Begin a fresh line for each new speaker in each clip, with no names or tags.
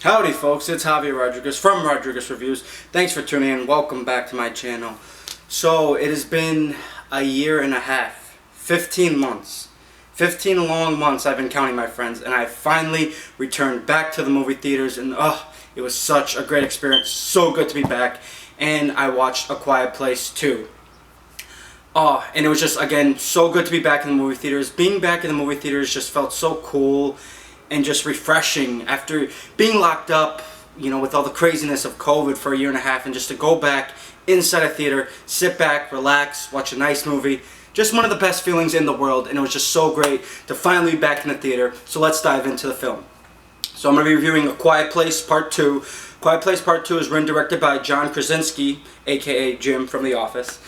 Howdy folks, it's Javier Rodriguez from Rodriguez Reviews. Thanks for tuning in. Welcome back to my channel. So it has been a year and a half, 15 months. 15 long months I've been counting, my friends, and I finally returned back to the movie theaters, and it was such a great experience. So good to be back. And I watched A Quiet Place 2. And it was just, again, so good to be back in the movie theaters. Being back in the movie theaters just felt so cool and just refreshing after being locked up, with all the craziness of COVID for a year and a half, and just to go back inside a theater, sit back, relax, watch a nice movie. Just one of the best feelings in the world, and it was just so great to finally be back in the theater. So let's dive into the film. So I'm going to be reviewing A Quiet Place Part 2. Quiet Place Part 2 is written and directed by John Krasinski, aka Jim from The Office.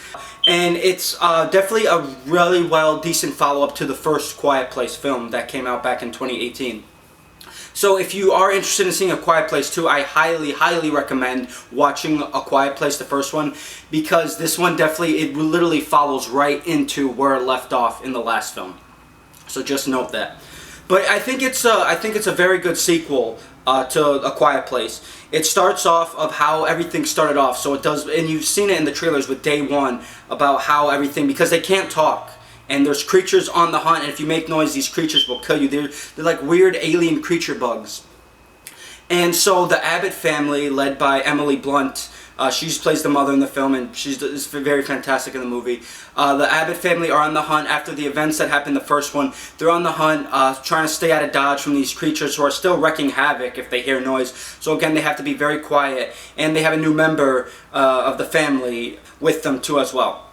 And it's definitely a really decent follow-up to the first Quiet Place film that came out back in 2018. So if you are interested in seeing A Quiet Place 2, I highly recommend watching A Quiet Place, the first one, because this one it literally follows right into where it left off in the last film. So just note that. But I think it's a very good sequel to A Quiet Place. It starts off of how everything started off. So it does, and you've seen it in the trailers with day one about how everything, because they can't talk. And there's creatures on the hunt, and if you make noise, these creatures will kill you. They're like weird alien creature bugs. And so the Abbott family, led by Emily Blunt, she plays the mother in the film, and she's very fantastic in the movie. The Abbott family are on the hunt after the events that happened in the first one. They're on the hunt, trying to stay out of dodge from these creatures who are still wreaking havoc if they hear noise. So again, they have to be very quiet, and they have a new member of the family with them too as well.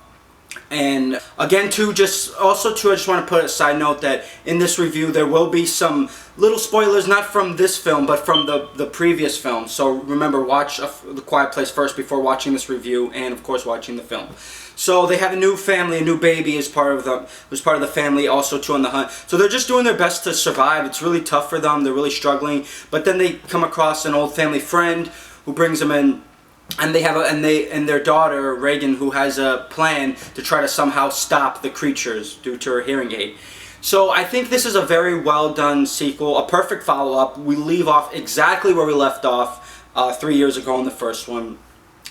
And again, I just want to put a side note that in this review there will be some little spoilers, not from this film, but from the previous film. So remember, watch The Quiet Place first before watching this review, and of course watching the film. So they have a new family, a new baby who's part of the family, also too on the hunt. So they're just doing their best to survive. It's really tough for them. They're really struggling. But then they come across an old family friend who brings them in. And they have their daughter Reagan, who has a plan to try to somehow stop the creatures due to her hearing aid. So I think this is a very well done sequel, a perfect follow-up. We leave off exactly where we left off 3 years ago in the first one.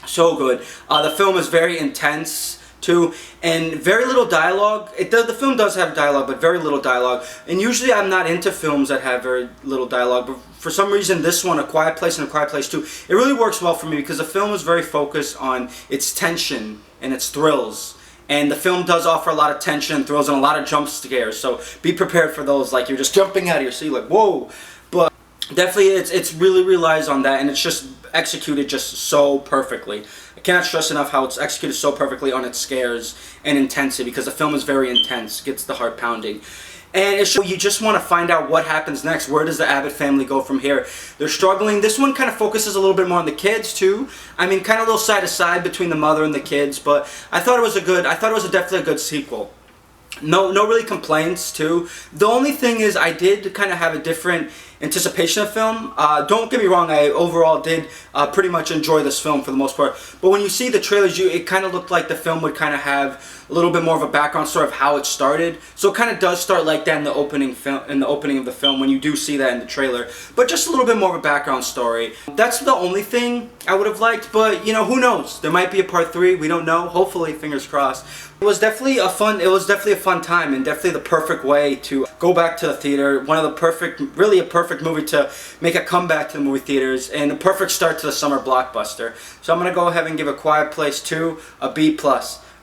So good. The film is very intense too, and very little dialogue. The film does have dialogue, but very little dialogue. And usually I'm not into films that have very little dialogue, but for some reason this one, A Quiet Place and A Quiet Place 2, it really works well for me because the film is very focused on its tension and its thrills. And the film does offer a lot of tension and thrills and a lot of jump scares, so be prepared for those, like you're just jumping out of your seat like, whoa. But definitely it really relies on that, and it's just executed just so perfectly. I cannot stress enough how it's executed so perfectly on its scares and intensity, because the film is very intense, gets the heart pounding. And you just want to find out what happens next. Where does the Abbott family go from here? They're struggling. This one kind of focuses a little bit more on the kids too. I mean, kind of a little side to side between the mother and the kids, but I thought it was definitely a good sequel. No really complaints too. The only thing is I did kind of have a different anticipation of film. Don't get me wrong, I overall did pretty much enjoy this film for the most part. But when you see the trailers, it kind of looked like the film would kind of have a little bit more of a background story of how it started. So it kind of does start like that in the opening of the film when you do see that in the trailer. But just a little bit more of a background story. That's the only thing I would have liked. But who knows? There might be a part 3. We don't know. Hopefully, fingers crossed. It was definitely a fun time, and definitely the perfect way to go back to the theater. Really a perfect movie to make a comeback to the movie theaters, and a perfect start to the summer blockbuster. So I'm going to go ahead and give A Quiet Place 2 a B+.